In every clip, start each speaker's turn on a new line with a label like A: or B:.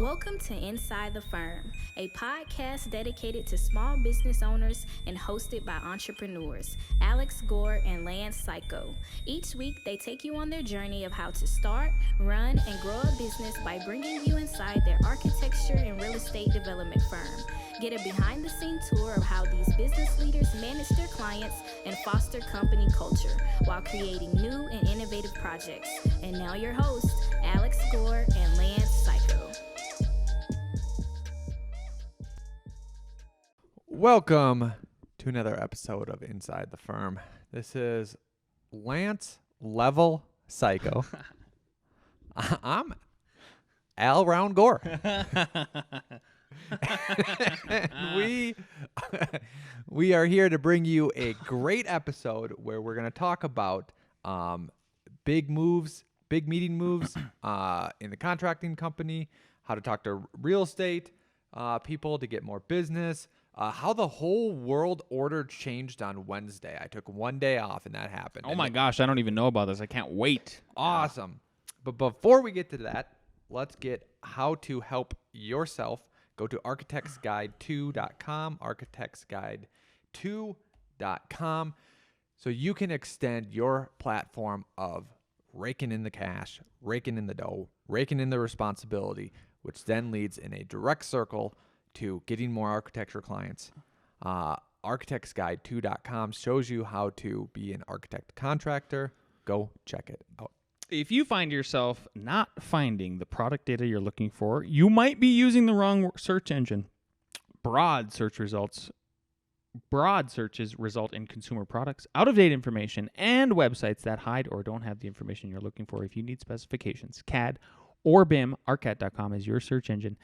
A: Welcome to Inside the Firm, a podcast dedicated to small business owners and hosted by entrepreneurs, Alex Gore and Lance Cayko. Each week, they take you on their journey of how to start, run, and grow a business by bringing you inside their architecture and real estate development firm. Get a behind-the-scenes tour of how these business leaders manage their clients and foster company culture while creating new and innovative projects. And now your hosts, Alex Gore and Lance Cayko.
B: Welcome to another episode of Inside the Firm. This is Lance Level Cayko. I'm Al Round Gore. we are here to bring you a great episode where we're going to talk about big meeting moves in the contracting company, how to talk to real estate people to get more business, how the whole world order changed on Wednesday. I took one day off and that happened.
C: Oh my gosh, I don't even know about this. I can't wait.
B: Awesome. But before we get to that, let's get how to help yourself. Go to architectsguide2.com, architectsguide2.com, so you can extend your platform of raking in the cash, raking in the dough, raking in the responsibility, which then leads in a direct circle to getting more architecture clients. Architectsguide2.com shows you how to be an architect contractor. Go check it out.
C: If you find yourself not finding the product data you're looking for, you might be using the wrong search engine. Broad searches result in consumer products, out-of-date information, and websites that hide or don't have the information you're looking for. If you need specifications, CAD or BIM, arcat.com is your search engine.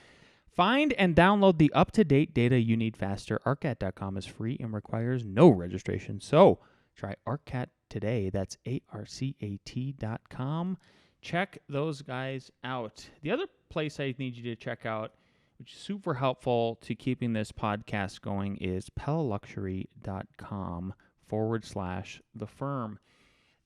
C: Find and download the up-to-date data you need faster. arcat.com is free and requires no registration. So try ARCAT today. That's ARCAT.com. Check those guys out. The other place I need you to check out, which is super helpful to keeping this podcast going, is PellaLuxury.com/the firm.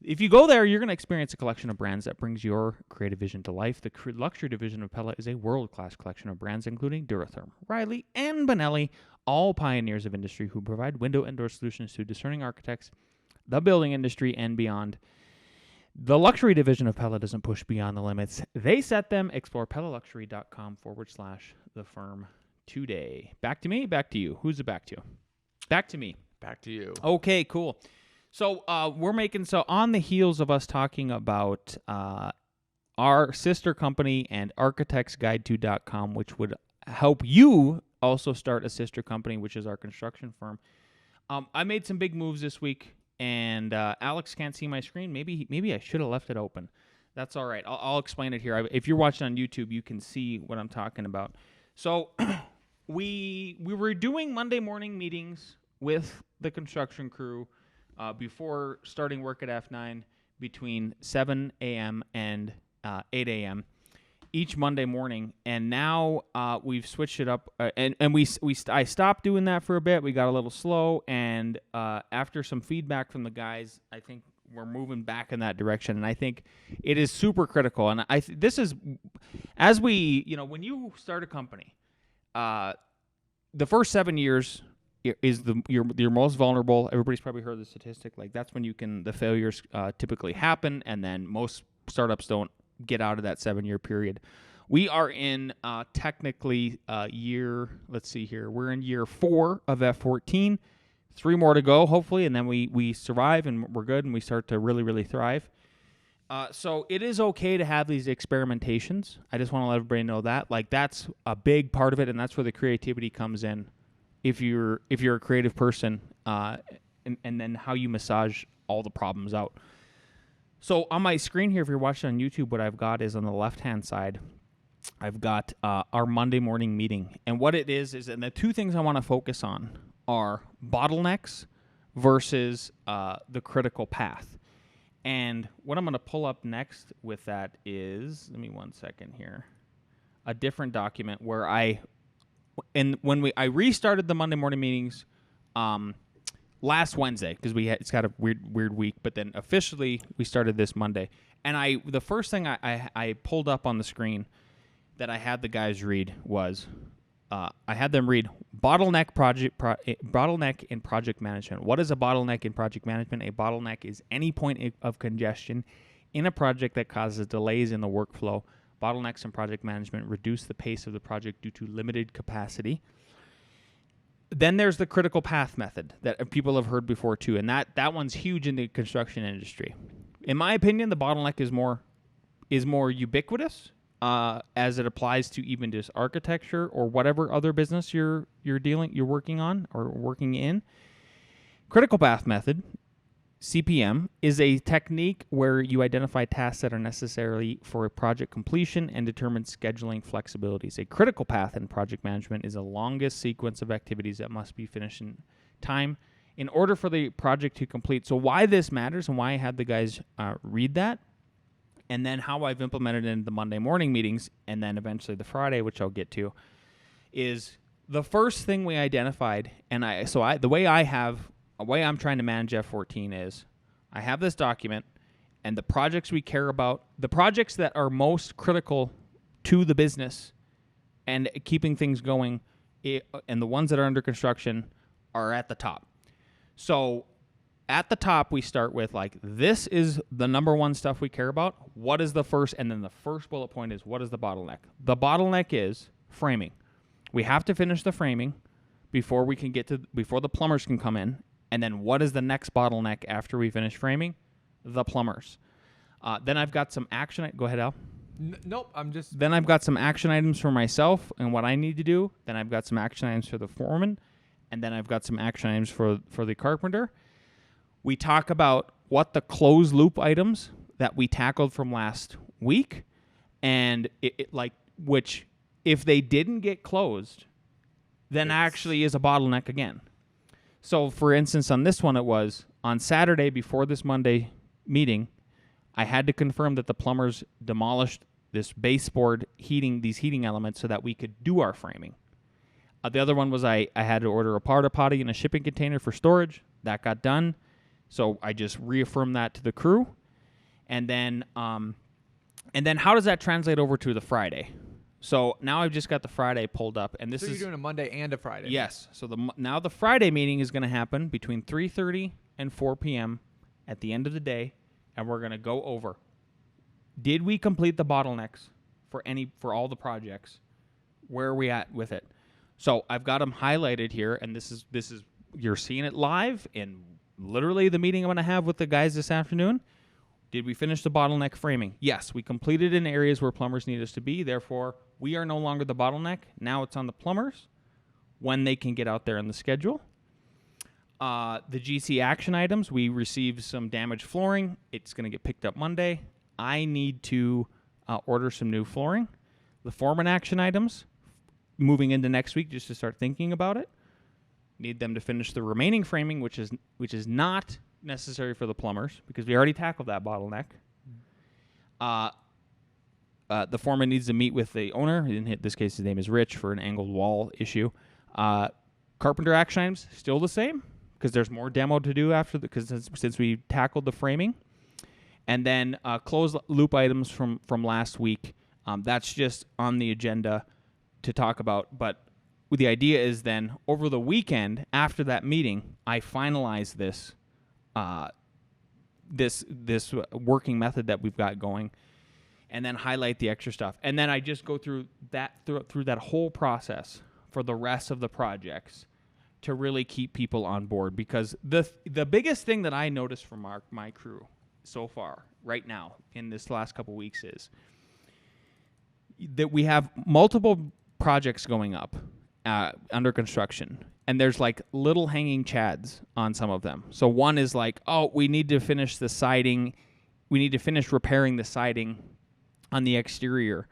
C: If you go there, you're going to experience a collection of brands that brings your creative vision to life. The luxury division of Pella is a world-class collection of brands, including Duratherm, Riley, and Benelli, all pioneers of industry who provide window and door solutions to discerning architects, the building industry, and beyond. The luxury division of Pella doesn't push beyond the limits. They set them. Explore PellaLuxury.com/the firm today. Back to me, back to you. Who's it back to? Back to me.
B: Back to you.
C: Okay, cool. So on the heels of us talking about our sister company and architectsguide2.com, which would help you also start a sister company, which is our construction firm. I made some big moves this week, and Alex can't see my screen. Maybe I should have left it open. That's all right. I'll explain it here. If you're watching on YouTube, you can see what I'm talking about. So we were doing Monday morning meetings with the construction crew before starting work at F9 between 7 a.m. and 8 a.m. each Monday morning, and now we've switched it up, and I stopped doing that for a bit. We got a little slow, and after some feedback from the guys, I think we're moving back in that direction, and I think it is super critical. And this is, as we, when you start a company, the first 7 years is you're most vulnerable. Everybody's probably heard the statistic. Like, that's when the failures typically happen, and then most startups don't get out of that 7-year period. We are in technically let's see here. We're in year 4 of F14. 3 more to go, hopefully, and then we survive and we're good and we start to really, really thrive. So it is okay to have these experimentations. I just want to let everybody know that. Like, that's a big part of it, and that's where the creativity comes in. If you're a creative person, and then how you massage all the problems out. So on my screen here, if you're watching on YouTube, what I've got is on the left-hand side, I've got our Monday morning meeting. And what it is, and the two things I want to focus on are bottlenecks versus the critical path. And what I'm going to pull up next with that is, let me 1 second here, a different document where I restarted the Monday morning meetings last Wednesday, because it's got a weird week, but then officially we started this Monday. And the first thing I pulled up on the screen that I had the guys read was I had them read bottleneck in project management. What is a bottleneck in project management? A bottleneck is any point of congestion in a project that causes delays in the workflow. Bottlenecks in project management reduce the pace of the project due to limited capacity. Then there's the critical path method that people have heard before too, and that one's huge in the construction industry. In my opinion, the bottleneck is more ubiquitous as it applies to even just architecture or whatever other business you're working on or working in. Critical path method, CPM, is a technique where you identify tasks that are necessary for a project completion and determine scheduling flexibilities. A critical path in project management is the longest sequence of activities that must be finished in time in order for the project to complete. So why this matters and why I had the guys read that, and then how I've implemented it in the Monday morning meetings, and then eventually the Friday, which I'll get to, is the first thing we identified. And the way I'm trying to manage F14 is I have this document, and the projects we care about, the projects that are most critical to the business and keeping things going, and the ones that are under construction are at the top. So at the top, we start with this is the number one stuff we care about. What is the first? And then the first bullet point is, what is the bottleneck? The bottleneck is framing. We have to finish the framing before the plumbers can come in. And then what is the next bottleneck after we finish framing? The plumbers. Then I've got some action. Go ahead, Al.
B: Nope, I'm just...
C: Then I've got some action items for myself and what I need to do. Then I've got some action items for the foreman. And then I've got some action items for the carpenter. We talk about what the closed loop items that we tackled from last week, and which if they didn't get closed, then actually is a bottleneck again. So, for instance, on this one, it was on Saturday before this Monday meeting, I had to confirm that the plumbers demolished this baseboard these heating elements so that we could do our framing. The other one was I had to order a porta potty in a shipping container for storage. That got done. So I just reaffirmed that to the crew. And then how does that translate over to the Friday? So now I've just got the Friday pulled up, and
B: So you're doing a Monday and a Friday.
C: Yes. So now the Friday meeting is going to happen between 3:30 and 4 p.m. at the end of the day, and we're going to go over, did we complete the bottlenecks for all the projects? Where are we at with it? So I've got them highlighted here, and this is you're seeing it live in literally the meeting I'm going to have with the guys this afternoon. Did we finish the bottleneck framing? Yes, we completed in areas where plumbers need us to be. Therefore, we are no longer the bottleneck. Now it's on the plumbers when they can get out there in the schedule. The GC action items, we received some damaged flooring. It's going to get picked up Monday. I need to order some new flooring. The foreman action items, moving into next week just to start thinking about it. Need them to finish the remaining framing, which is not necessary for the plumbers because we already tackled that bottleneck. The foreman needs to meet with the owner. In this case, his name is Rich, for an angled wall issue. Carpenter action items, still the same because there's more demo to do since we tackled the framing. And then closed loop items from last week. That's just on the agenda to talk about. But the idea is then over the weekend after that meeting, I finalize this this working method that we've got going, and then highlight the extra stuff. And then I just go through that whole process for the rest of the projects to really keep people on board. Because the biggest thing that I noticed from my crew so far right now in this last couple weeks is that we have multiple projects going up under construction, and there's little hanging chads on some of them. So one is we need to finish the siding. We need to finish repairing the siding on the exterior.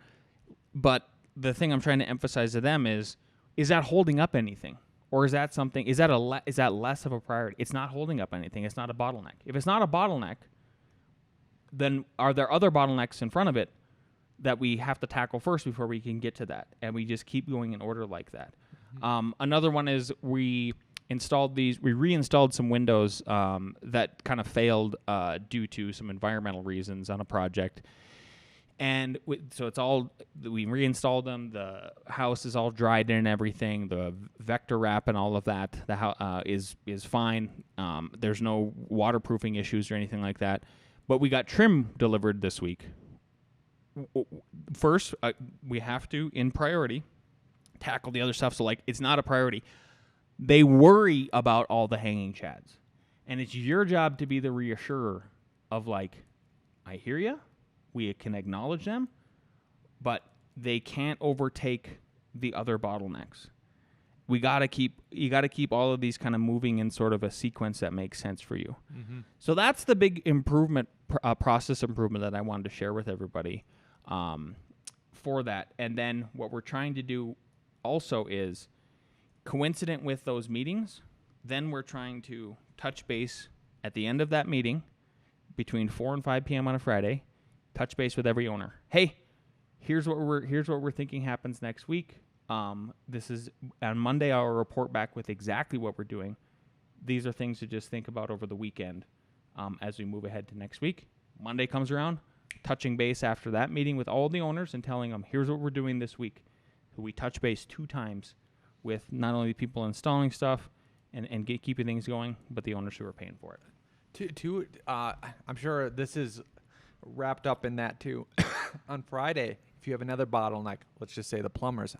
C: But the thing I'm trying to emphasize to them is that holding up anything? Or is that something, is that less of a priority? It's not holding up anything. It's not a bottleneck. If it's not a bottleneck, then are there other bottlenecks in front of it that we have to tackle first before we can get to that? And we just keep going in order like that. Mm-hmm. Another one is we reinstalled some windows that kind of failed due to some environmental reasons on a project. And so it's all, we reinstalled them. The house is all dried in and everything. The vector wrap and all of that is fine. There's no waterproofing issues or anything like that. But we got trim delivered this week. First, we have to, in priority, tackle the other stuff. So, like, it's not a priority. They worry about all the hanging chads. And it's your job to be the reassurer of, like, I hear you. We can acknowledge them, but they can't overtake the other bottlenecks. You got to keep all of these kind of moving in sort of a sequence that makes sense for you. Mm-hmm. So that's the big improvement, process improvement that I wanted to share with everybody for that. And then what we're trying to do also is coincident with those meetings. Then we're trying to touch base at the end of that meeting between 4 and 5 p.m. on a Friday. Touch base with every owner. Hey, here's what we're thinking happens next week. This is on Monday. I'll report back with exactly what we're doing. These are things to just think about over the weekend as we move ahead to next week. Monday comes around, touching base after that meeting with all the owners and telling them, here's what we're doing this week. So we touch base 2 times with not only the people installing stuff and keeping things going, but the owners who are paying for it.
B: I'm sure this is wrapped up in that too. On Friday, if you have another bottleneck, let's just say the plumbers,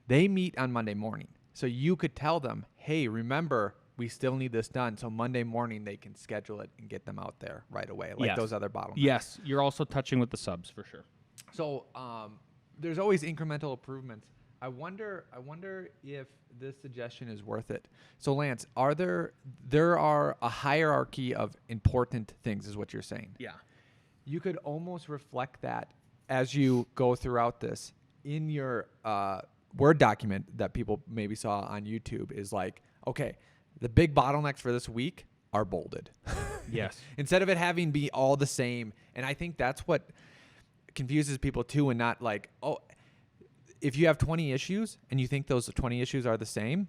B: they meet on Monday morning. So you could tell them, hey, remember, we still need this done. So Monday morning, they can schedule it and get them out there right away, like those other bottlenecks.
C: Yes, you're also touching with the subs for sure.
B: So there's always incremental improvements. I wonder if this suggestion is worth it. So Lance, there are a hierarchy of important things is what you're saying.
C: Yeah.
B: You could almost reflect that as you go throughout this in your Word document that people maybe saw on YouTube is like, okay, the big bottlenecks for this week are bolded.
C: Yes.
B: Instead of it having be all the same. And I think that's what confuses people too, and not like, oh, if you have 20 issues and you think those 20 issues are the same,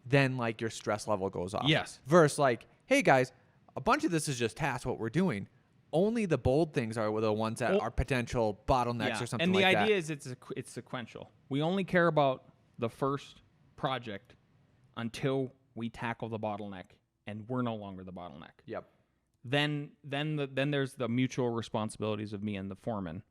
B: then like your stress level goes off.
C: Yes.
B: Versus like, hey guys, a bunch of this is just tasks, what we're doing. Only the bold things are the ones that are potential bottlenecks or something like that.
C: And the idea is it's sequential. We only care about the first project until we tackle the bottleneck, and we're no longer the bottleneck.
B: Yep.
C: Then there's the mutual responsibilities of me and the foreman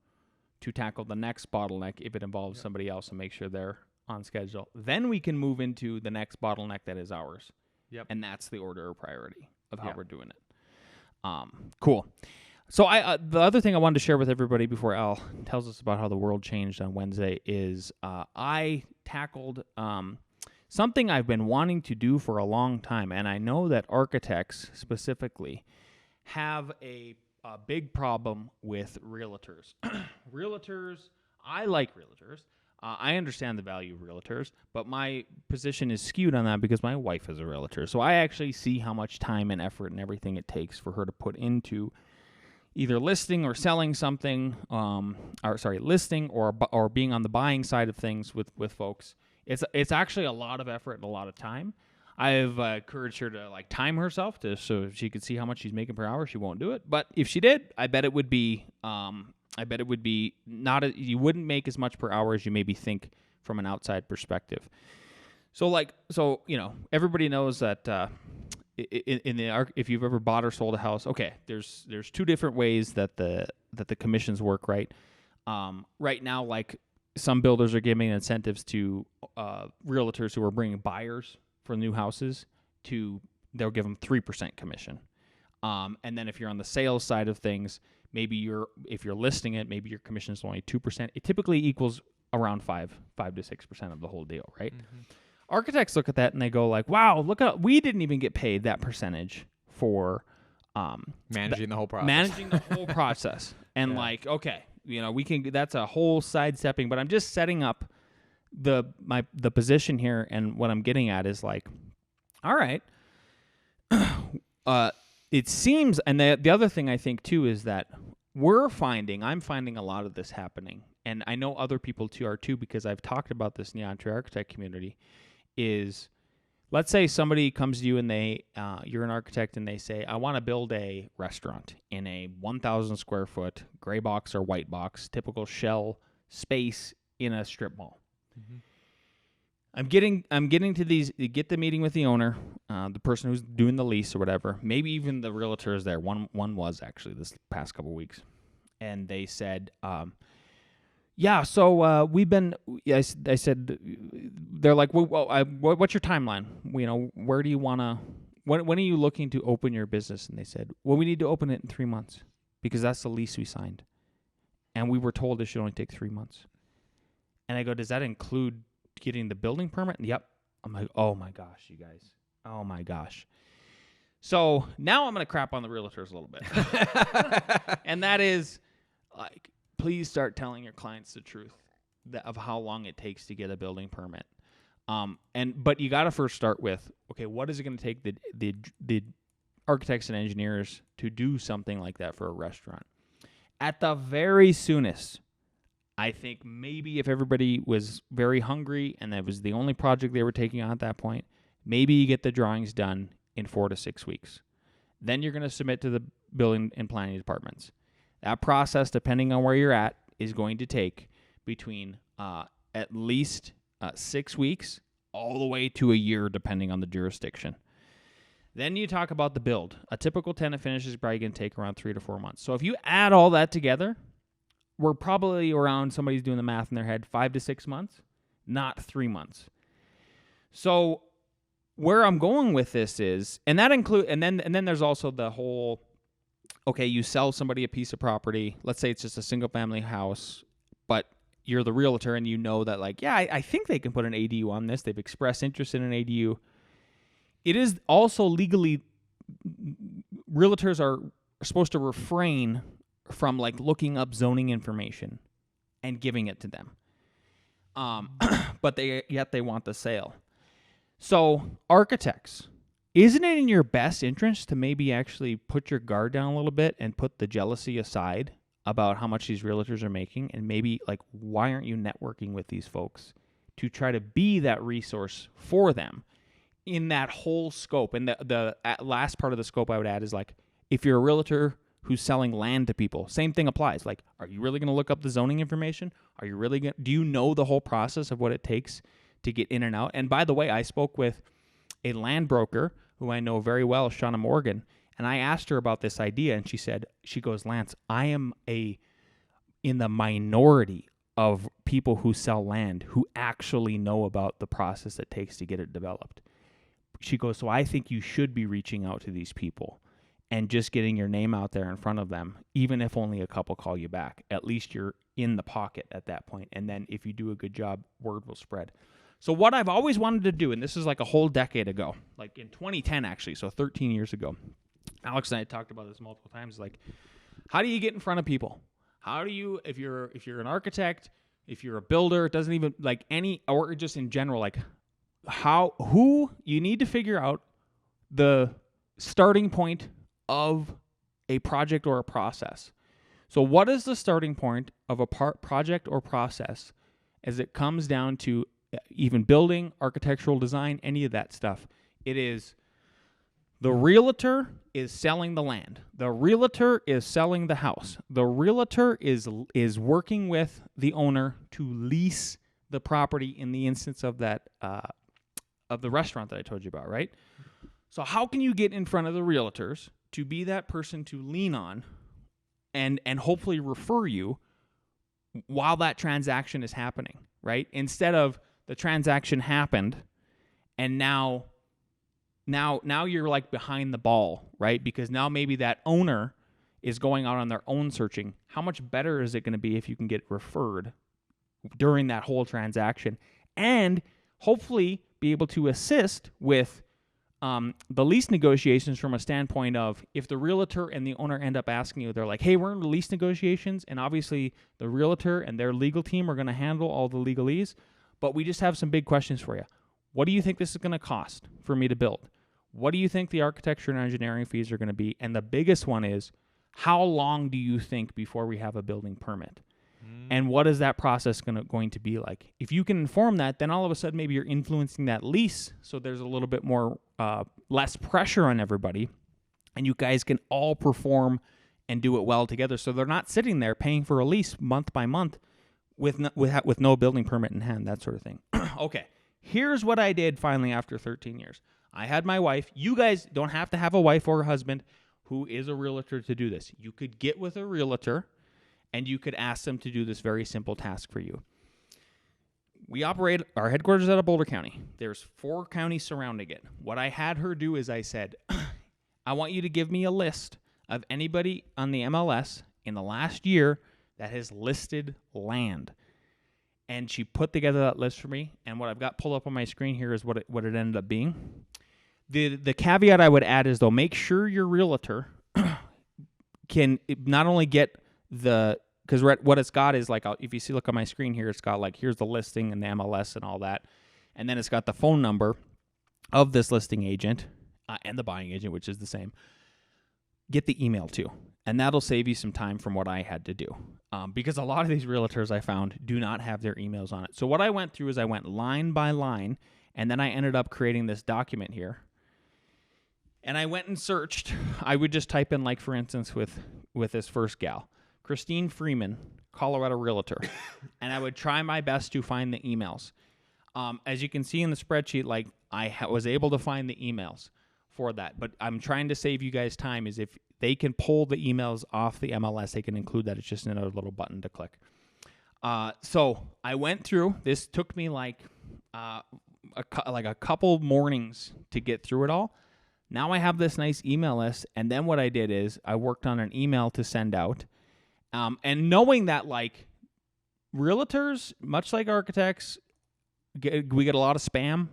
C: to tackle the next bottleneck if it involves somebody else and make sure they're on schedule. Then we can move into the next bottleneck that is ours.
B: Yep.
C: And that's the order of priority of how we're doing it. Cool. So the other thing I wanted to share with everybody before Al tells us about how the world changed on Wednesday is I tackled something I've been wanting to do for a long time, and I know that architects specifically have a big problem with realtors. I like realtors. I understand the value of realtors, but my position is skewed on that because my wife is a realtor. So I actually see how much time and effort and everything it takes for her to put into either listing or selling something, listing or being on the buying side of things with folks. It's actually a lot of effort and a lot of time. I've encouraged her to like time herself so she could see how much she's making per hour. She won't do it, but if she did, I bet it would be you wouldn't make as much per hour as you maybe think from an outside perspective. So everybody knows that if you've ever bought or sold a house, okay, there's 2 different ways that the commissions work, right? Right now, like some builders are giving incentives to realtors who are bringing buyers for new houses they'll give them 3% commission. And then if you're on the sales side of things, if you're listing it, maybe your commission is only 2%. It typically equals around 5 to 6% of the whole deal, right? Mm-hmm. Architects look at that and they go like, wow, we didn't even get paid that percentage for
B: managing the whole process.
C: Managing the whole process. And okay, that's a whole sidestepping, but I'm just setting up the position here, and what I'm getting at is like, all right, it seems, and the other thing I think too is that I'm finding a lot of this happening, and I know other people too are too, because I've talked about this in the Entre Architect community, is let's say somebody comes to you and you're an architect and they say, I want to build a restaurant in a 1,000 square foot gray box or white box, typical shell space in a strip mall. Mm-hmm. I'm getting to these. You get the meeting with the owner, the person who's doing the lease or whatever. Maybe even the realtor is there. One was actually this past couple weeks, and they said, "Yeah, so we've been." I said, "They're like, well, what's your timeline? Where do you wanna? When are you looking to open your business?" And they said, "Well, we need to open it in 3 months because that's the lease we signed, and we were told it should only take 3 months." And I go, "Does that include getting the building permit?" And yep. I'm like, oh my gosh, you guys. Oh my gosh. So now I'm going to crap on the realtors a little bit. And that is, like, please start telling your clients the truth of how long it takes to get a building permit. But you got to first start with, okay, what is it going to take the architects and engineers to do something like that for a restaurant? At the very soonest, I think maybe if everybody was very hungry and that was the only project they were taking on at that point, maybe you get the drawings done in 4 to 6 weeks. Then you're going to submit to the building and planning departments. That process, depending on where you're at, is going to take between at least 6 weeks all the way to a year, depending on the jurisdiction. Then you talk about the build. A typical tenant finish is probably going to take around 3 to 4 months. So if you add all that together, we're probably around, somebody's doing the math in their head, 5 to 6 months, not 3 months. So where I'm going with this is, and then there's also the whole, okay, you sell somebody a piece of property. Let's say it's just a single family house, but you're the realtor and you know that, like, yeah, I think they can put an ADU on this. They've expressed interest in an ADU. It is also legally, realtors are supposed to refrain from, like, looking up zoning information and giving it to them. But they want the sale. So architects, isn't it in your best interest to maybe actually put your guard down a little bit and put the jealousy aside about how much these realtors are making, and maybe, like, why aren't you networking with these folks to try to be that resource for them in that whole scope? And the last part of the scope I would add is, like, if you're a realtor who's selling land to people, same thing applies. Like, are you really going to look up the zoning information? Are you really going? Do you know the whole process of what it takes to get in and out? And by the way, I spoke with a land broker who I know very well, Shauna Morgan, and I asked her about this idea, and she goes, Lance, I am in the minority of people who sell land who actually know about the process it takes to get it developed. She goes, so I think you should be reaching out to these people and just getting your name out there in front of them, even if only a couple call you back. At least you're in the pocket at that point. And then if you do a good job, word will spread. So what I've always wanted to do, and this is like a whole decade ago, like in 2010 actually, so 13 years ago, Alex and I talked about this multiple times, like, how do you get in front of people? How do you, if you're an architect, if you're a builder, it doesn't even, like, any, or just in general, like, who you need to figure out the starting point of a project or a process. So what is the starting point of a project or process as it comes down to even building, architectural design, any of that stuff? It is the realtor is selling the land. The realtor is selling the house. The realtor is working with the owner to lease the property in the instance of that of the restaurant that I told you about, right? So how can you get in front of the realtors to be that person to lean on and hopefully refer you while that transaction is happening, right? Instead of the transaction happened and now you're, like, behind the ball, right? Because now maybe that owner is going out on their own searching. How much better is it going to be if you can get referred during that whole transaction and hopefully be able to assist with the lease negotiations from a standpoint of, if the realtor and the owner end up asking you, they're like, hey, we're in the lease negotiations, and obviously the realtor and their legal team are going to handle all the legalese, but we just have some big questions for you. What do you think this is going to cost for me to build? What do you think the architecture and engineering fees are going to be? And the biggest one is, how long do you think before we have a building permit? And what is that process going to be like? If you can inform that, then all of a sudden maybe you're influencing that lease, so there's a little bit more less pressure on everybody, and you guys can all perform and do it well together. So they're not sitting there paying for a lease month by month with no building permit in hand, that sort of thing. Okay, here's what I did finally after 13 years. I had my wife. You guys don't have to have a wife or a husband who is a realtor to do this. You could get with a realtor, and you could ask them to do this very simple task for you. We operate our headquarters out of Boulder County. There's 4 counties surrounding it. What I had her do is I said, I want you to give me a list of anybody on the MLS in the last year that has listed land. And she put together that list for me, and what I've got pulled up on my screen here is what it ended up being. The caveat I would add is, though, make sure your realtor can not only get because what it's got is like, if you see, look on my screen here, it's got like, here's the listing and the MLS and all that. And then it's got the phone number of this listing agent and the buying agent, which is the same. Get the email too. And that'll save you some time from what I had to do. Because a lot of these realtors I found do not have their emails on it. So what I went through is I went line by line, and then I ended up creating this document here. And I went and searched. I would just type in, like, for instance, with this first gal, Christine Freeman, Colorado Realtor. And I would try my best to find the emails. As you can see in the spreadsheet, like, I was able to find the emails for that. But I'm trying to save you guys time, is if they can pull the emails off the MLS, they can include that. It's just another little button to click. So I went through. This took me like a couple mornings to get through it all. Now I have this nice email list, and then what I did is I worked on an email to send out. And knowing that, like, realtors, much like architects, we get a lot of spam.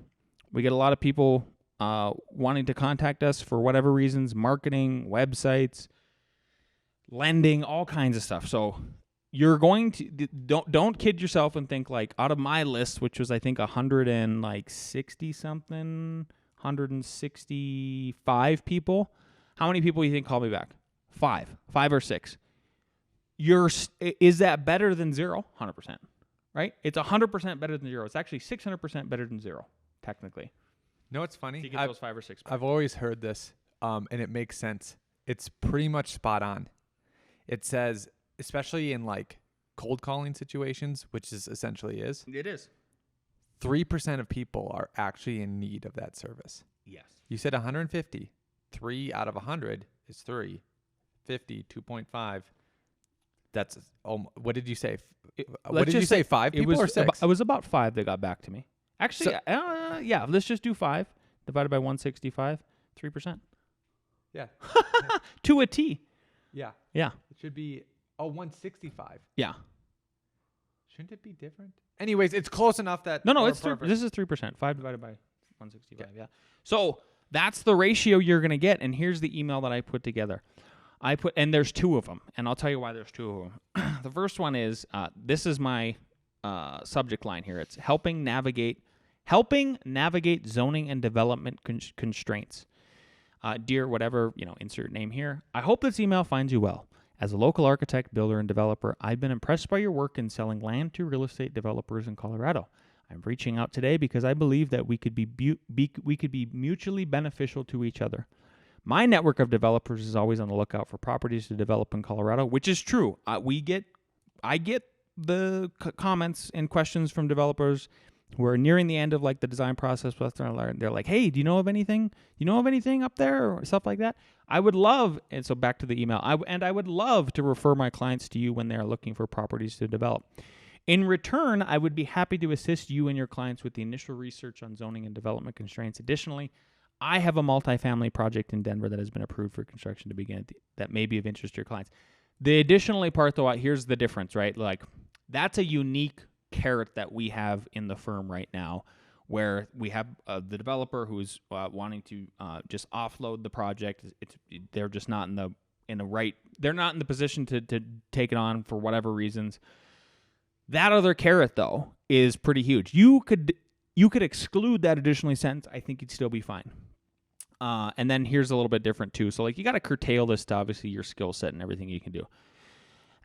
C: We get a lot of people wanting to contact us for whatever reasons, marketing, websites, lending, all kinds of stuff. So you're going to don't kid yourself and think, like, out of my list, which was I think 165 people. How many people do you think call me back? 5 or 6. Is that better than 0? 100%, right? It's 100% better than 0. It's actually 600% better than 0, technically.
B: No, it's funny.
C: You get those 5 or 6.
B: I've always heard this, and it makes sense. It's pretty much spot on. It says, especially in like cold calling situations, which is essentially is.
C: It is.
B: 3% of people are actually in need of that service.
C: Yes.
B: You said 150. 3 out of 100 is 3. 50, 2.5. That's, what did you say? What did you say, 5 people or 6?
C: It was about 5 that got back to me. Actually, yeah, let's just do 5 divided by 165, 3%.
B: Yeah.
C: To a T.
B: Yeah.
C: Yeah.
B: It should be, 165.
C: Yeah.
B: Shouldn't it be different? Anyways, it's close enough that...
C: No, it's 3. This is 3%. 5 divided by 165, yeah. So that's the ratio you're going to get, and here's the email that I put together. And there's 2 of them, and I'll tell you why there's 2 of them. The first one is, this is my subject line here. It's helping navigate zoning and development constraints. Dear whatever, insert name here. I hope this email finds you well. As a local architect, builder, and developer, I've been impressed by your work in selling land to real estate developers in Colorado. I'm reaching out today because I believe that we could be mutually beneficial to each other. My network of developers is always on the lookout for properties to develop in Colorado, which is true. I get the comments and questions from developers who are nearing the end of like the design process. They're like, "Hey, do you know of anything? Do you know of anything up there or stuff like that?" I would love, and so back to the email. I would love to refer my clients to you when they are looking for properties to develop. In return, I would be happy to assist you and your clients with the initial research on zoning and development constraints. Additionally, I have a multifamily project in Denver that has been approved for construction to begin that may be of interest to your clients. The additionally part, though, here's the difference, right? Like, that's a unique carrot that we have in the firm right now, where we have the developer who's wanting to just offload the project. They're just not they're not in the position to take it on for whatever reasons. That other carrot, though, is pretty huge. You could exclude that additionally sentence. I think you'd still be fine. And then here's a little bit different too. So like, you got to curtail this to obviously your skill set and everything you can do.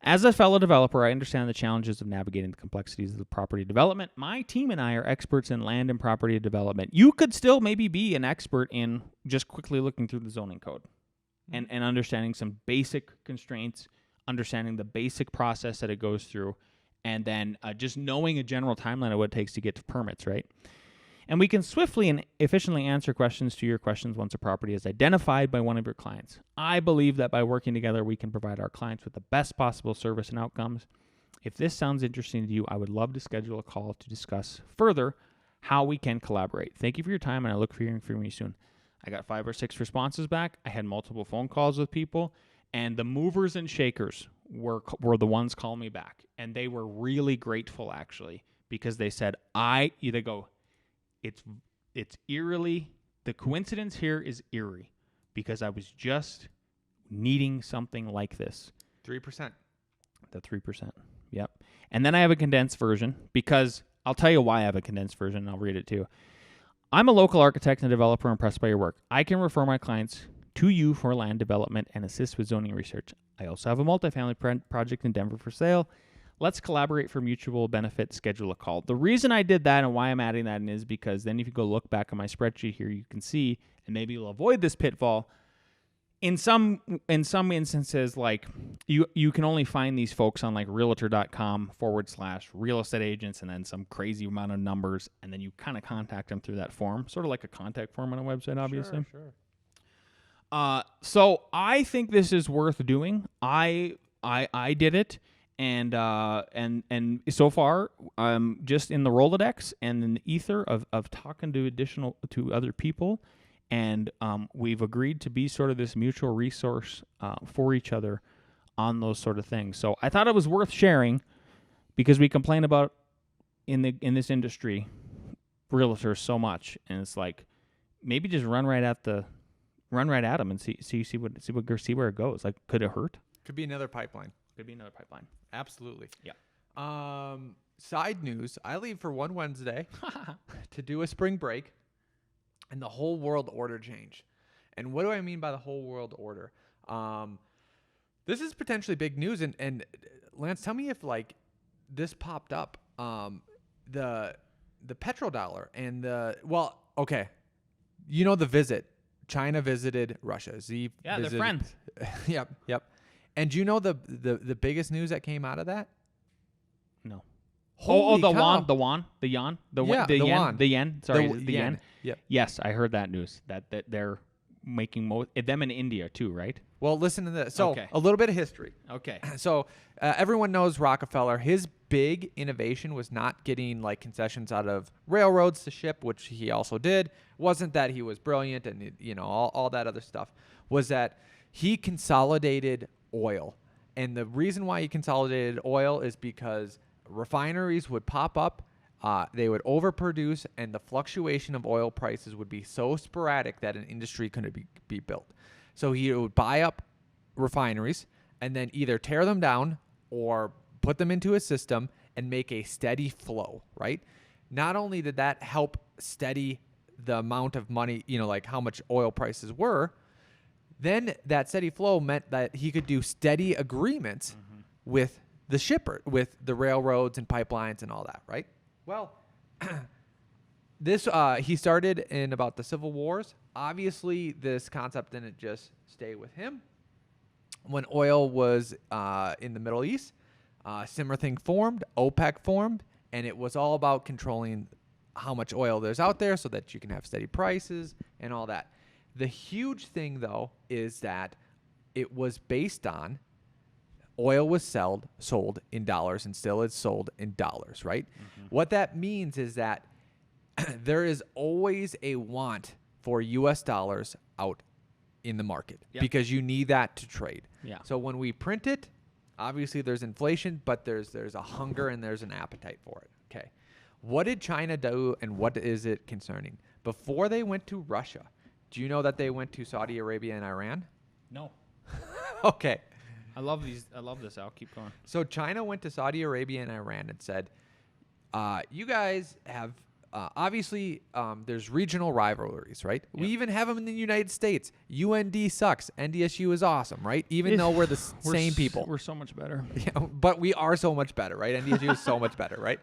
C: As a fellow developer, I understand the challenges of navigating the complexities of the property development. My team and I are experts in land and property development. You could still maybe be an expert in just quickly looking through the zoning code and understanding some basic constraints, understanding the basic process that it goes through, and then just knowing a general timeline of what it takes to get to permits, right? And we can swiftly and efficiently answer questions to your questions once a property is identified by one of your clients. I believe that by working together, we can provide our clients with the best possible service and outcomes. If this sounds interesting to you, I would love to schedule a call to discuss further how we can collaborate. Thank you for your time, and I look forward to hearing from you soon. I got 5 or 6 responses back. I had multiple phone calls with people, and the movers and shakers were the ones calling me back. And they were really grateful, actually, because they said, they go, it's eerily, the coincidence here is eerie because I was just needing something like this.
B: 3%.
C: The 3%. Yep. And then I have a condensed version because I'll tell you why I have a condensed version and I'll read it too. I'm a local architect and developer impressed by your work. I can refer my clients to you for land development and assist with zoning research. I also have a multifamily project in Denver for sale. Let's collaborate for mutual benefit. Schedule a call. The reason I did that and why I'm adding that in is because then if you go look back on my spreadsheet here, you can see, and maybe you'll avoid this pitfall. In some instances, like you can only find these folks on like realtor.com/real estate agents and then some crazy amount of numbers, and then you kind of contact them through that form, sort of like a contact form on a website, obviously.
B: Sure.
C: So I think this is worth doing. I did it. And so far, I'm just in the Rolodex and in the ether of talking to other people, and we've agreed to be sort of this mutual resource for each other on those sort of things. So I thought it was worth sharing because we complain about in this industry realtors so much, and it's like maybe just run right at them and see where it goes. Like, could it hurt?
B: Could be another pipeline.
C: Could be another pipeline.
B: Absolutely.
C: Yeah.
B: Side news, I leave for one Wednesday to do a spring break, and the whole world order changed. And what do I mean by the whole world order? This is potentially big news. And Lance, tell me if like this popped up. The petrodollar and okay. You know the visit. China visited Russia.
C: They're friends.
B: Yep. And do you know the biggest news that came out of that?
C: No.
B: Holy
C: the
B: cow.
C: the yen. Sorry, the yen.
B: Yep.
C: Yes, I heard that news that they're making them in India too, right?
B: Well, listen to this. So
C: Okay.
B: a little bit of history.
C: Okay.
B: So everyone knows Rockefeller. His big innovation was not getting like concessions out of railroads to ship, which he also did. Wasn't that he was brilliant and all that other stuff. Was that he consolidated oil. And the reason why he consolidated oil is because refineries would pop up, they would overproduce, and the fluctuation of oil prices would be so sporadic that an industry couldn't be built. So he would buy up refineries and then either tear them down or put them into a system and make a steady flow, right? Not only did that help steady the amount of money, like how much oil prices were, then that steady flow meant that he could do steady agreements with the shipper, with the railroads and pipelines and all that, right? Well, he started in about the Civil Wars. Obviously, this concept didn't just stay with him. When oil was in the Middle East, similar thing formed, OPEC formed, and it was all about controlling how much oil there's out there so that you can have steady prices and all that. The huge thing, though, is that it was based on oil was sold in dollars and still is sold in dollars, right? Mm-hmm. What that means is that there is always a want for U.S. dollars out in the market because you need that to trade. Yeah. So when we print it, obviously there's inflation, but there's a hunger and there's an appetite for it. Okay. What did China do and what is it concerning? Before they went to Russia, do you know that they went to Saudi Arabia and Iran?
C: No.
B: Okay.
C: I love this. I'll keep going.
B: So China went to Saudi Arabia and Iran and said, you guys have obviously, there's regional rivalries, right? We even have them in the United States. UND sucks. NDSU is awesome, right? Even though we're the same people.
C: We're so much better.
B: Yeah, but we are so much better, right? NDSU is so much better, right?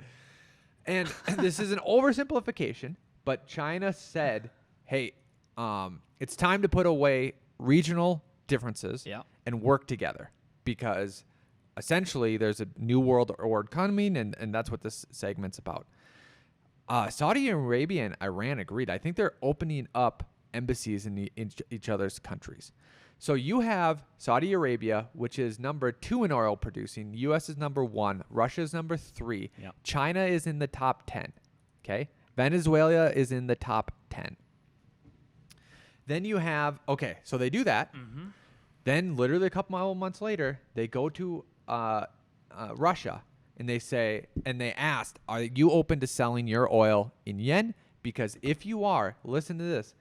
B: And this is an oversimplification, but China said, hey, it's time to put away regional differences and work together, because essentially there's a new world order coming, and that's what this segment's about. Saudi Arabia and Iran agreed. I think they're opening up embassies in each other's countries. So you have Saudi Arabia, which is number 2 in oil producing. U.S. is number 1. Russia is number 3.
C: Yep.
B: China is in the top 10. Okay. Venezuela is in the top 10. Then you have, okay, so they do that. Mm-hmm. Then literally a couple months later, they go to Russia. And they asked, are you open to selling your oil in yen? Because if you are, listen to this.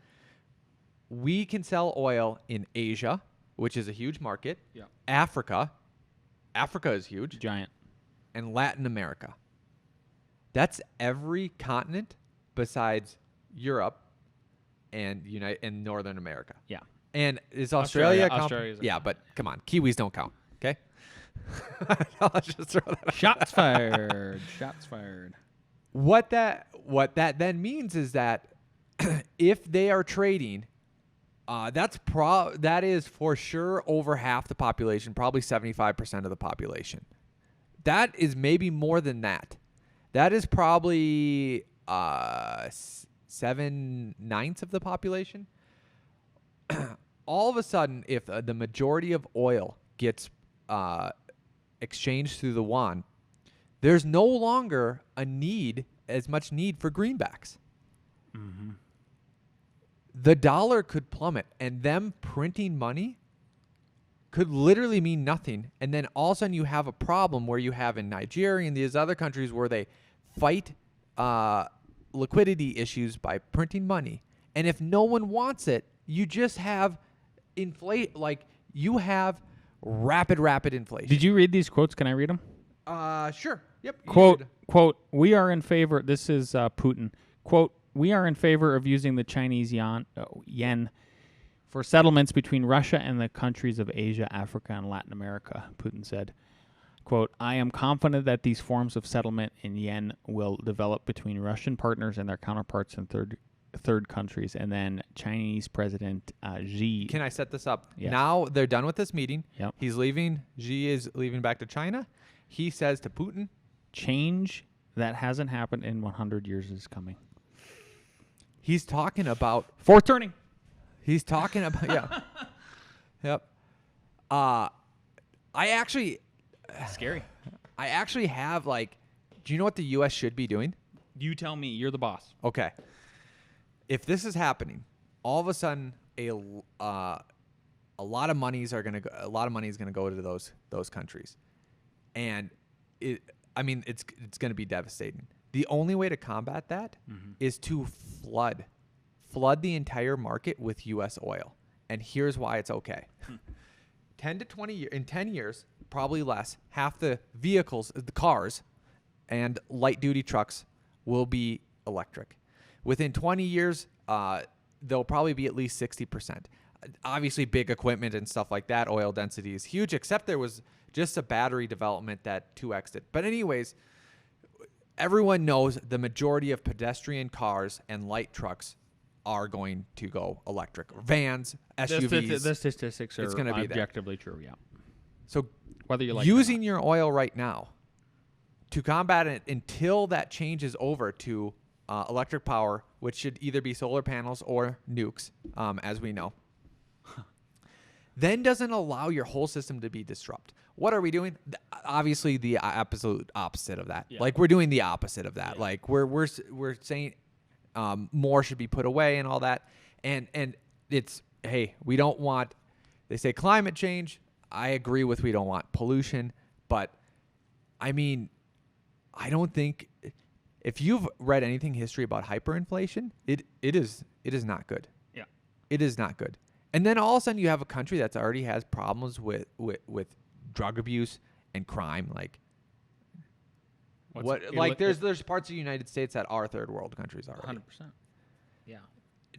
B: We can sell oil in Asia, which is a huge market.
C: Yeah.
B: Africa is huge.
C: Giant.
B: And Latin America. That's every continent besides Europe and Northern America.
C: Yeah.
B: And is Australia
C: Australia's
B: yeah, but come on, Kiwis don't count. Okay. Let's just throw that out.
C: Shots fired. Shots fired.
B: What that then means is that if they are trading, that is for sure over half the population, probably 75% of the population. That is maybe more than that. That is probably 7/9 of the population. All of a sudden, if the majority of oil gets exchanged through the yuan, there's no longer as much need for greenbacks. Mm-hmm. The dollar could plummet, and them printing money could literally mean nothing. And then all of a sudden you have a problem where you have in Nigeria and these other countries where they fight liquidity issues by printing money. And if no one wants it, you just have rapid inflation.
C: Did you read these quotes? Can I read them?
B: Sure. Yep.
C: Quote, we are in favor, this is Putin, quote, we are in favor of using the Chinese yen for settlements between Russia and the countries of Asia, Africa, and Latin America, Putin said. Quote, I am confident that these forms of settlement in yen will develop between Russian partners and their counterparts in third countries. And then Chinese President Xi.
B: Can I set this up?
C: Yes.
B: Now they're done with this meeting.
C: Yep.
B: He's leaving. Xi is leaving back to China. He says to Putin,
C: change that hasn't happened in 100 years is coming.
B: He's talking about
C: fourth turning.
B: He's talking about Yep.
C: Scary.
B: I actually have do you know what the U.S. should be doing?
C: You tell me. You're the boss.
B: Okay. If this is happening, all of a sudden a lot of money is going to go to those countries, and it's going to be devastating. The only way to combat that is to flood the entire market with U.S. oil, and here's why it's okay. 10 to 20 years, in 10 years, probably less, half the vehicles, the cars, and light-duty trucks will be electric. Within 20 years, they'll probably be at least 60%. Obviously, big equipment and stuff like that, oil density is huge, except there was just a battery development that 2x'd it. But anyways, everyone knows the majority of pedestrian cars and light trucks are going to go electric. Vans, SUVs.
C: The statistics are objectively true, yeah.
B: So
C: whether you like
B: using your oil right now to combat it until that changes over to electric power, which should either be solar panels or nukes, as we know, then doesn't allow your whole system to be disrupted. What are we doing? Obviously, the absolute opposite of that.
C: Yeah.
B: We're doing the opposite of that.
C: Yeah.
B: We're saying more should be put away and all that. And it's, hey, we don't want, they say climate change. I agree with we don't want pollution. But, I don't think, if you've read anything history about hyperinflation, it is not good.
C: Yeah.
B: It is not good. And then all of a sudden you have a country that's already has problems with drug abuse and crime. There's parts of the United States that are third world countries already.
C: 100%. Yeah.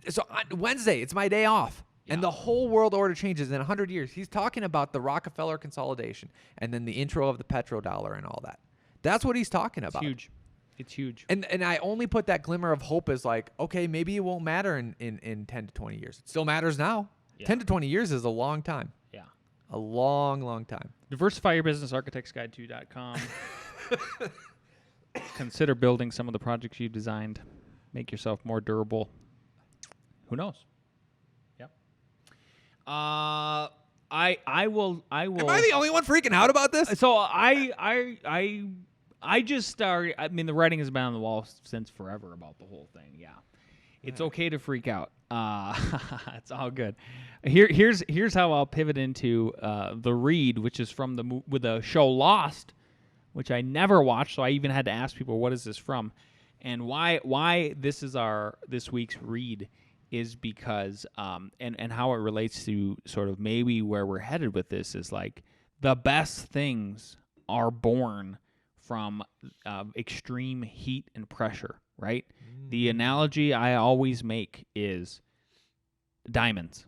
B: So on Wednesday, it's my day off. Yeah. And the whole world order changes in 100 years. He's talking about the Rockefeller consolidation and then the intro of the petrodollar and all that. That's what he's talking about.
C: It's huge.
B: And I only put that glimmer of hope as like, okay, maybe it won't matter in 10 to 20 years. It still matters now. Yeah. 10 to 20 years is a long time.
C: Yeah.
B: A long, long time.
C: Diversify your business, architectsguide2.com. Consider building some of the projects you've designed. Make yourself more durable. Who knows? Yep. I will. Am
B: I the only one freaking out about this?
C: So I just started. I mean, the writing has been on the wall since forever about the whole thing. Yeah, it's okay to freak out. It's all good. Here's how I'll pivot into the read, which is from the show Lost, which I never watched. So I even had to ask people, what is this from, and why this is this week's read. Is because and how it relates to sort of maybe where we're headed with this is like the best things are born from extreme heat and pressure, right? The analogy I always make is diamonds.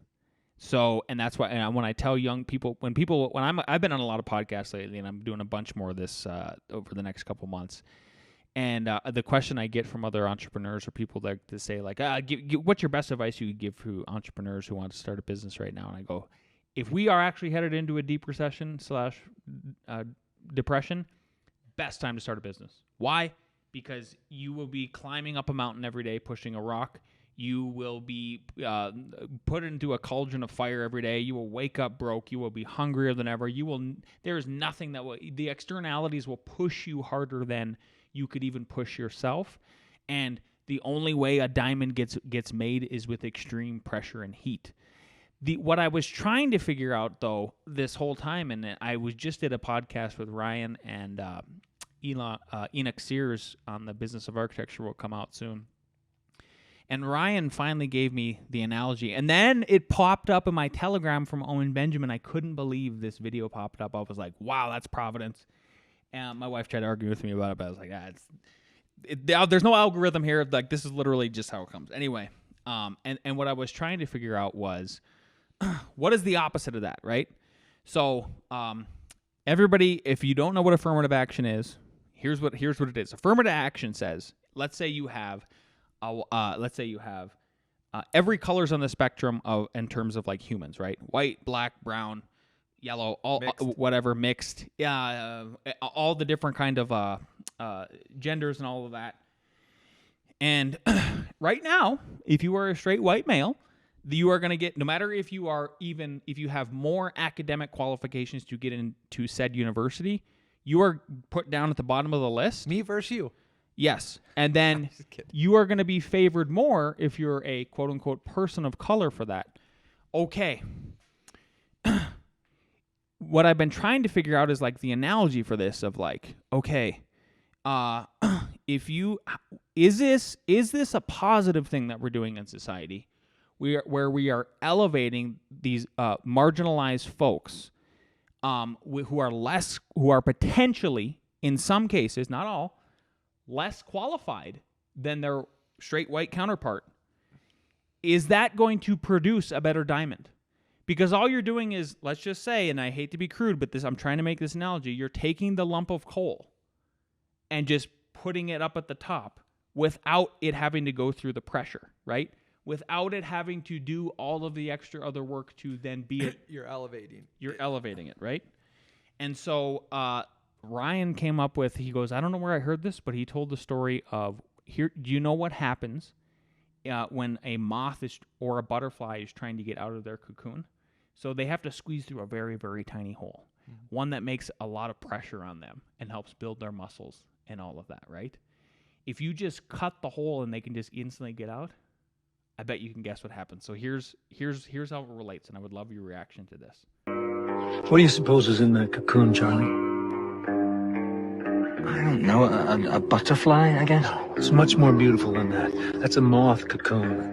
C: So, and that's why, and when I tell young people, I've been on a lot of podcasts lately, and I'm doing a bunch more of this over the next couple months. And the question I get from other entrepreneurs or people that say like, what's your best advice you could give to entrepreneurs who want to start a business right now? And I go, if we are actually headed into a deep recession / depression, best time to start a business. Why? Because you will be climbing up a mountain every day, pushing a rock. You will be put into a cauldron of fire every day. You will wake up broke. You will be hungrier than ever. There is nothing the externalities will push you harder than you could even push yourself. And the only way a diamond gets made is with extreme pressure and heat. What I was trying to figure out, though, this whole time, and I just did a podcast with Ryan and Enoch Sears on the Business of Architecture, will come out soon. And Ryan finally gave me the analogy. And then it popped up in my Telegram from Owen Benjamin. I couldn't believe this video popped up. I was like, wow, that's Providence. And my wife tried to argue with me about it, but I was like, there's no algorithm here. Like, this is literally just how it comes. Anyway, and what I was trying to figure out was, what is the opposite of that, right? So, everybody, if you don't know what affirmative action is, here's what it is. Affirmative action says, let's say you have every colors on the spectrum in terms of like humans, right? White, black, brown, yellow, mixed. Yeah, all the different kind of genders and all of that. And right now, if you are a straight white male, you are going to get, no matter if you have more academic qualifications to get into said university, you are put down at the bottom of the list.
B: Me versus you.
C: Yes. And then you are going to be favored more if you're a quote-unquote person of color for that. Okay. What I've been trying to figure out is like the analogy for this of like, okay, is this a positive thing that we're doing in society? Where we are elevating these marginalized folks who are potentially, in some cases, not all, less qualified than their straight white counterpart. Is that going to produce a better diamond? Because all you're doing is, let's just say, and I hate to be crude, but I'm trying to make this analogy, you're taking the lump of coal and just putting it up at the top without it having to go through the pressure, right? Without it having to do all of the extra other work to then be it.
B: You're elevating
C: it, right? And so Ryan came up with, he goes, I don't know where I heard this, but he told the story of, do you know what happens when a moth or a butterfly is trying to get out of their cocoon? So they have to squeeze through a very, very tiny hole, one that makes a lot of pressure on them and helps build their muscles and all of that, right? If you just cut the hole and they can just instantly get out, I bet you can guess what happens. So here's how it relates, and I would love your reaction to this.
D: What do you suppose is in the cocoon, Charlie?
E: I don't know, a butterfly, I guess?
D: No, it's much more beautiful than that. That's a moth cocoon.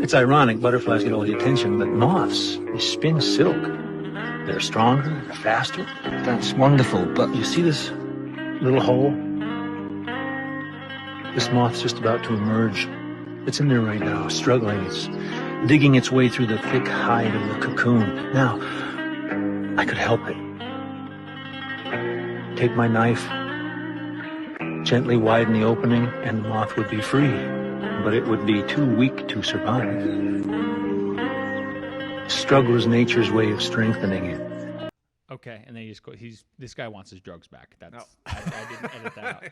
D: It's ironic, butterflies get all the attention, but moths, they spin silk. They're stronger, they're faster.
E: That's wonderful, but...
D: You see this little hole, this moth's just about to emerge. It's in there right now, struggling. It's digging its way through the thick hide of the cocoon. Now, I could help it. Take my knife, gently widen the opening, and the moth would be free. But it would be too weak to survive. Struggle is nature's way of strengthening it.
C: Okay, and then he just go. This guy wants his drugs back. That's I didn't edit that out.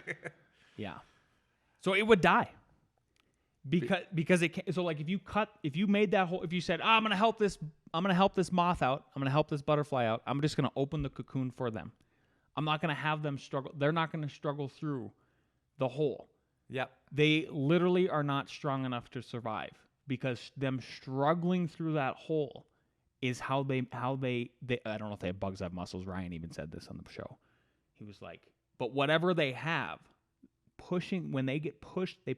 C: Yeah, so it would die because it can't, so like if you made that whole, if you said, I'm gonna help this moth out, I'm gonna help this butterfly out, I'm just gonna open the cocoon for them. I'm not gonna have them struggle. They're not gonna struggle through the hole.
B: Yep.
C: They literally are not strong enough to survive because them struggling through that hole is how they I don't know if they have bugs that have muscles. Ryan even said this on the show. He was like, but whatever they have, when they get pushed, they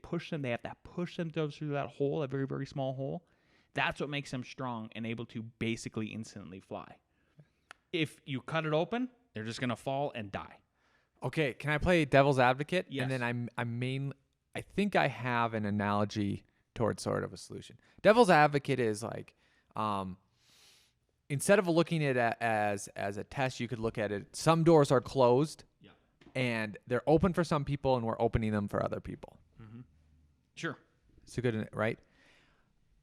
C: have to push themselves through that hole, a very, very small hole. That's what makes them strong and able to basically instantly fly. If you cut it open, they're just going to fall and die.
B: Okay, can I play devil's advocate?
C: Yes.
B: And then I think I have an analogy towards sort of a solution. Devil's advocate is like, instead of looking at it as a test, you could look at it. Some doors are closed, and they're open for some people, and we're opening them for other people.
C: Mm-hmm. Sure.
B: It's a good, right?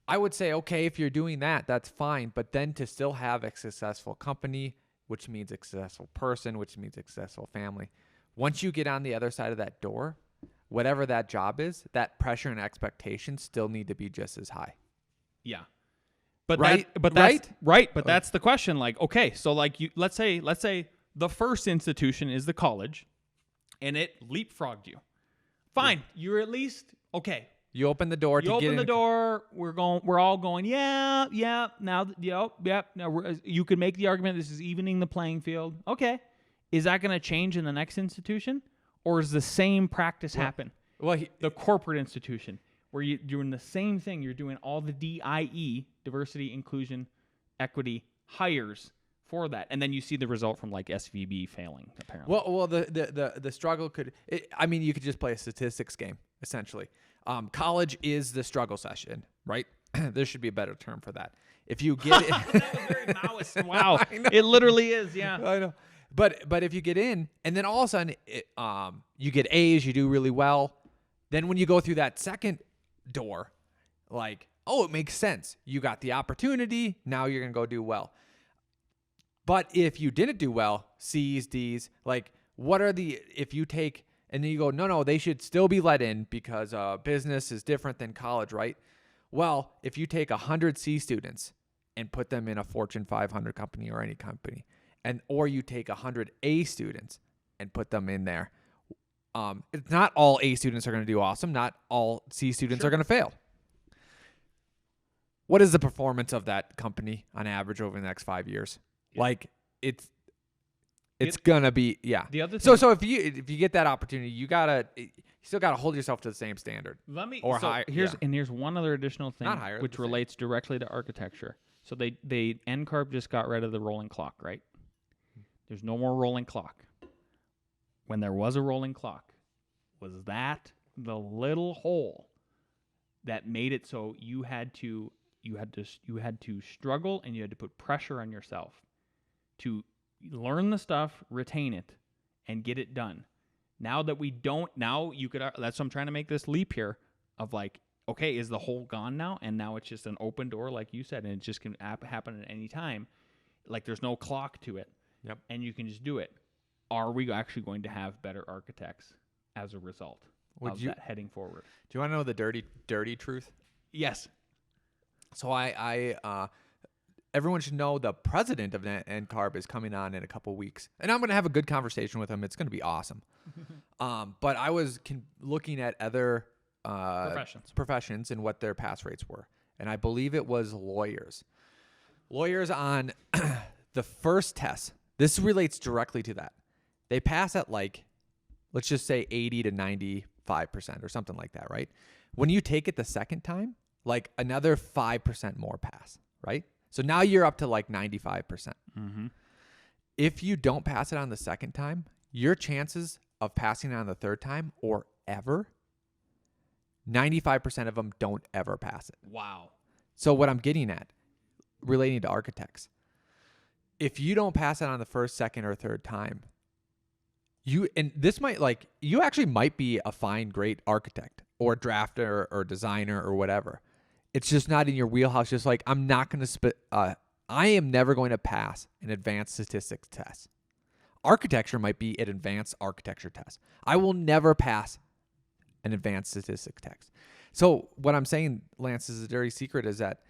B: I would say, okay, if you're doing that, that's fine. But then to still have a successful company, which means a successful person, which means a successful family. Once you get on the other side of that door, whatever that job is, that pressure and expectations still need to be just as high.
C: Yeah. But
B: right?
C: But that's the question. Like, okay, so like let's say the first institution is the college, and it leapfrogged you. Fine, you're at least okay.
B: You open the door.
C: You open the door. We're all going. Yeah. Now, yep. Now you could make the argument this is evening the playing field. Okay, is that going to change in the next institution, or is the same practice happen?
B: Well,
C: the corporate institution, where you're doing the same thing. You're doing all the DIE, diversity, inclusion, equity hires for that, and then you see the result from like SVB failing. Apparently,
B: well, the struggle could. You could just play a statistics game essentially. College is the struggle session, right? There should be a better term for that. If you get it,
C: that was very Maoist. Wow, it literally is. Yeah,
B: I know. But if you get in, and then all of a sudden, you get A's, you do really well. Then when you go through that second door, like, oh, it makes sense. You got the opportunity. Now you're gonna go do well. But if you didn't do well, C's, D's, like, if you take, and then you go, no, they should still be let in because business is different than college, right? Well, if you take 100 C students and put them in a Fortune 500 company or any company, or you take 100 A students and put them in there, it's not all A students are going to do awesome. Not all C students are going to fail. What is the performance of that company on average over the next 5 years? Yeah. Like it's gonna be
C: The other thing,
B: so if you get that opportunity, you still gotta hold yourself to the same standard.
C: Here's one other additional thing,
B: Not higher,
C: which relates directly to architecture. So they NCARB just got rid of the rolling clock, right? There's no more rolling clock. When there was a rolling clock, was that the little hole that made it so you had to struggle and you had to put pressure on yourself to learn the stuff, retain it, and get it done. Now that we don't, that's what I'm trying to make this leap here of like, okay, is the hole gone now? And now it's just an open door, like you said, and it just can happen at any time. Like there's no clock to it.
B: Yep.
C: And you can just do it. Are we actually going to have better architects as a result of that heading forward?
B: Do you want to know the dirty truth?
C: Yes.
B: So everyone should know the president of NCARB is coming on in a couple weeks, and I'm going to have a good conversation with him. It's going to be awesome. But I was looking at other professions and what their pass rates were, and I believe it was lawyers. Lawyers on the first test. This relates directly to that. They pass at like, let's just say 80 to 95% or something like that, right? When you take it the second time, like another 5% more pass, right? So now you're up to like 95%.
C: Mm-hmm.
B: If you don't pass it on the second time, your chances of passing it on the third time or ever, 95% of them don't ever pass it.
C: Wow.
B: So what I'm getting at, relating to architects, if you don't pass it on the first, second, or third time, you actually might be a fine, great architect or drafter or designer or whatever. It's just not in your wheelhouse. Just like I'm not going to I am never going to pass an advanced statistics test. Architecture might be an advanced architecture test. I will never pass an advanced statistics test. So what I'm saying, Lance, is a dirty secret is that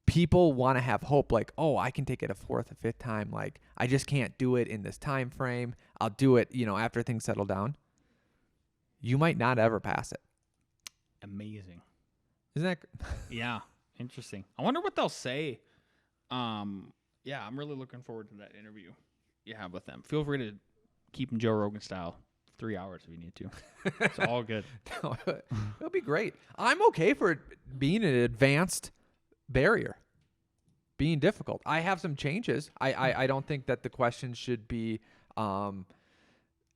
B: people want to have hope, like, oh, I can take it a fourth or fifth time. Like, I just can't do it in this time frame. I'll do it, after things settle down. You might not ever pass it.
C: Amazing.
B: Isn't that?
C: Yeah. Interesting. I wonder what they'll say. Yeah, I'm really looking forward to that interview you have with them. Feel free to keep them Joe Rogan style, 3 hours if you need to. It's all good.
B: No, it'll be great. I'm okay for it being an advanced barrier, being difficult. I have some changes. I don't think that the question should be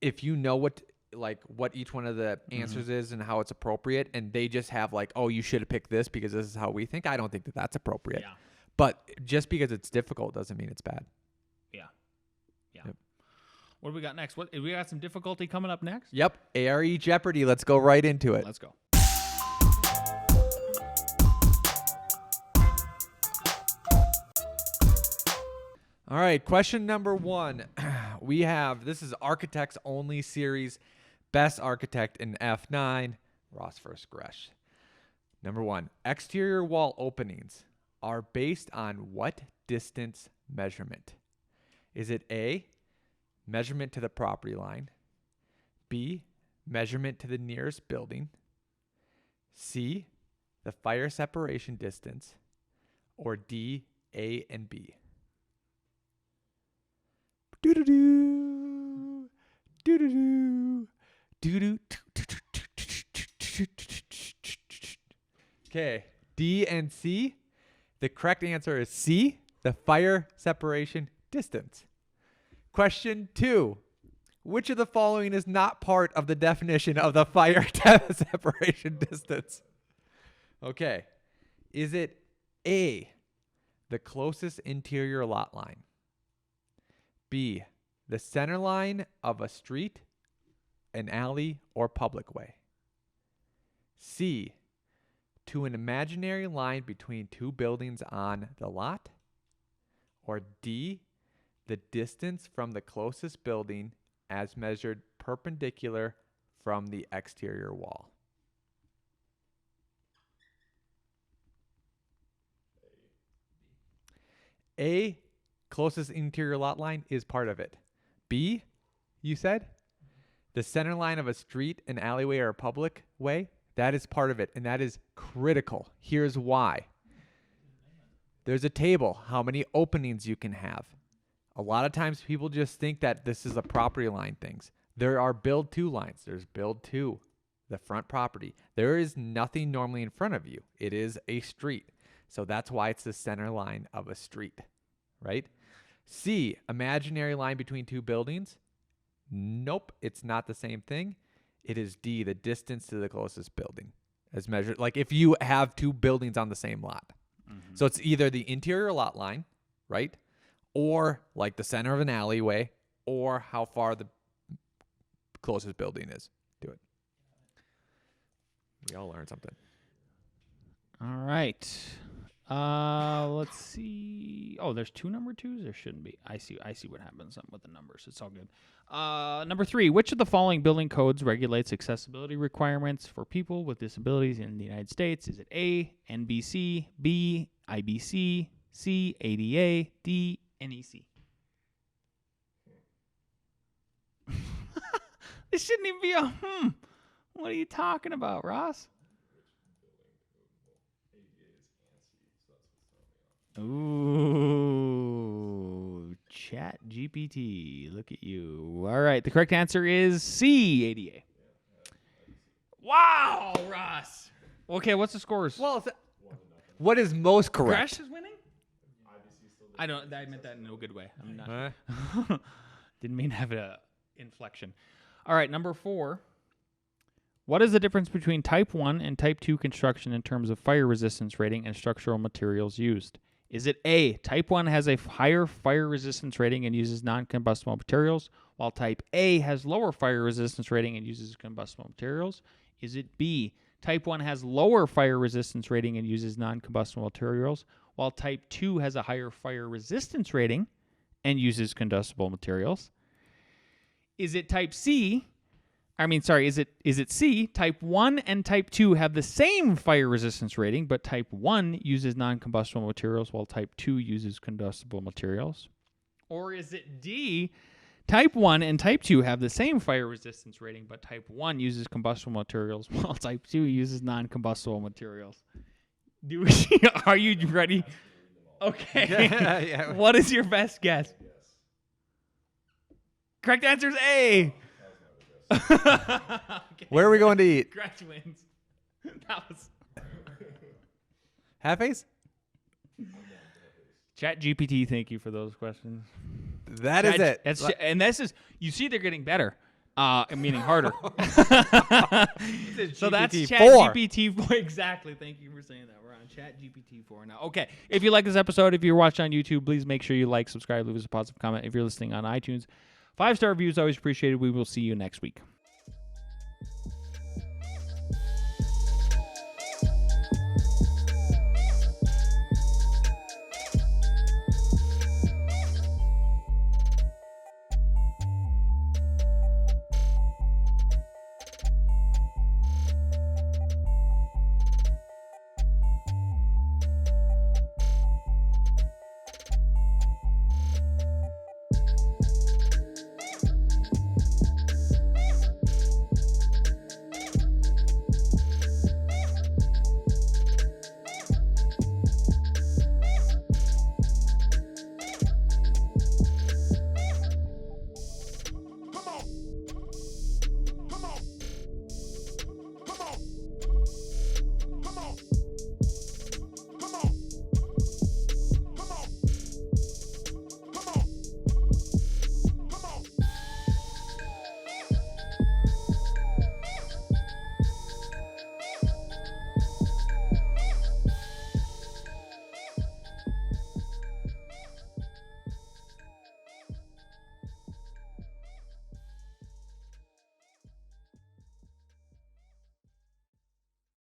B: if you know what each one of the answers is and how it's appropriate, and they just have like, oh, you should have picked this because this is how we think. I don't think that that's appropriate.
C: Yeah.
B: But just because it's difficult doesn't mean it's bad.
C: Yeah.
B: Yep.
C: What do we got next? We got some difficulty coming up next?
B: Yep. A.R.E. Jeopardy. Let's go right into it.
C: Let's go.
B: All right, question number 1. We have, this is Architects Only Series, Best Architect in F9, Ross vs. Gresh. Number 1, exterior wall openings are based on what distance measurement? Is it A, measurement to the property line, B, measurement to the nearest building, C, the fire separation distance, or D, A and B? Do-do-do. Do-do-do. Do-do. Okay, D and C. The correct answer is C, the fire separation distance. Question 2. Which of the following is not part of the definition of the fire separation distance? Okay. Is it A, the closest interior lot line? B, the center line of a street, an alley, or public way? C, to an imaginary line between two buildings on the lot? Or D, the distance from the closest building as measured perpendicular from the exterior wall? A, closest interior lot line is part of it. B, you said? The center line of a street, an alleyway, or a public way? That is part of it, and that is critical. Here's why. There's a table, how many openings you can have. A lot of times people just think that this is a property line things. There are build to lines. There's build to the front property. There is nothing normally in front of you. It is a street. So that's why it's the center line of a street, right? C, imaginary line between two buildings. Nope, it's not the same thing. It is D, the distance to the closest building as measured. Like if you have two buildings on the same lot. Mm-hmm. So it's either the interior lot line, right? Or like the center of an alleyway, or how far the closest building is to it. We all learned something.
C: All right. Let's see. Oh, there's 2 number 2s? There shouldn't be. I see what happens with the numbers. It's all good. Number 3, which of the following building codes regulates accessibility requirements for people with disabilities in the United States? Is it A, NBC, B, IBC, C, ADA, D, NEC? This shouldn't even be a What are you talking about, Ross? Ooh, Chat GPT. Look at you. All right, the correct answer is C, ADA. Wow, Ross. Okay, what's the scores?
B: Well, what is most correct?
C: Gresh is winning? I meant that in no good way. I'm not.
B: Huh?
C: Didn't mean to have an inflection. All right, number 4. What is the difference between Type 1 and Type 2 construction in terms of fire resistance rating and structural materials used? Is it A, Type 1 has a higher fire resistance rating and uses non-combustible materials, while Type A has lower fire resistance rating and uses combustible materials? Is it B, Type 1 has lower fire resistance rating and uses non-combustible materials, while Type 2 has a higher fire resistance rating and uses combustible materials? Is it C, Type 1 and Type 2 have the same fire resistance rating, but Type 1 uses non-combustible materials while Type 2 uses combustible materials? Or is it D, Type 1 and Type 2 have the same fire resistance rating, but Type 1 uses combustible materials while Type 2 uses non-combustible materials? Are you ready? Okay.
B: Yeah.
C: What is your best guess? Correct answer is A. Okay.
B: Where are we going to eat?
C: Gretch wins. That was
B: Half-Ace?
C: Chat GPT. Thank you for those questions.
B: That is it.
C: This is, you see, they're getting better. Meaning harder. So that's
B: GPT-4.
C: Chat GPT 4. Exactly. Thank you for saying that. We're on Chat GPT 4 now. Okay. If you like this episode, if you're watching on YouTube, please make sure you like, subscribe, leave us a positive comment. If you're listening on iTunes, 5-star reviews always appreciated. We will see you next week.